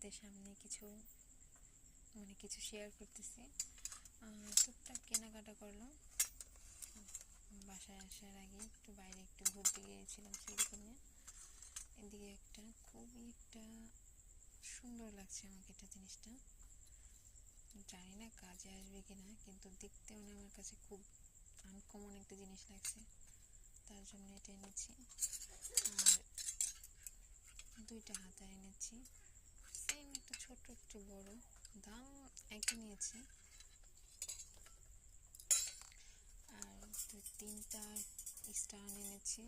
আপনাদের সামনে কিছু কিছু শেয়ার করতেছি। টুকটাক কেনাকাটা করলাম। বাসায় আসার আগে একটু বাইরে একটু ঘুরতে গিয়েছিলাম সেরকমই। এদিকে খুবই সুন্দর লাগছে আমাকে এটা জিনিসটা। জানি না কাজে আসবে কিনা, কিন্তু দেখতেও না আমার কাছে খুব আনকমন একটা জিনিস লাগছে, তার জন্য এটা এনেছি। আর দুইটা হাতা এনেছি, সেম একটা ছোট একটু বড়, দাম একই নিয়েছে। আর তিনটা স্ট্যান্ড এনেছি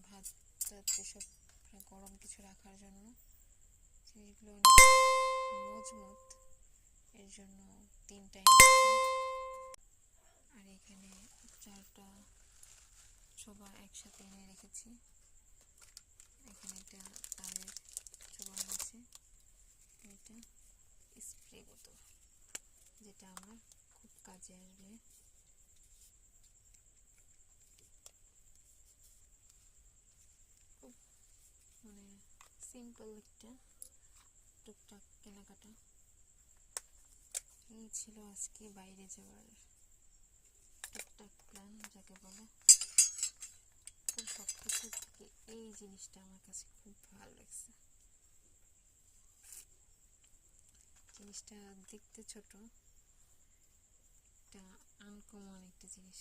ভাত এসব গরম কিছু রাখার জন্য। সেগুলো অনেক মজবুত, এর জন্য তিনটা এনেছি। আর এখানে চারটা ছোবা একসাথে এনে রেখেছি। এখানে একটা তারের ছোবা আছে, এটা স্প্রে বোতল, যেটা আমার খুব কাজে আসবে। খুব সিম্পল একটা টুকটাক কেনাকাটা। এই ছিল আজকে বাইরে যাওয়ার টুকটাক প্ল্যান, যাকে বলে। তো সব কিছু থেকে এই জিনিসটা আমার কাছে খুব ভালো লাগছে। জিনিসটা দেখতে ছোট, একটা আনকমন একটা জিনিস।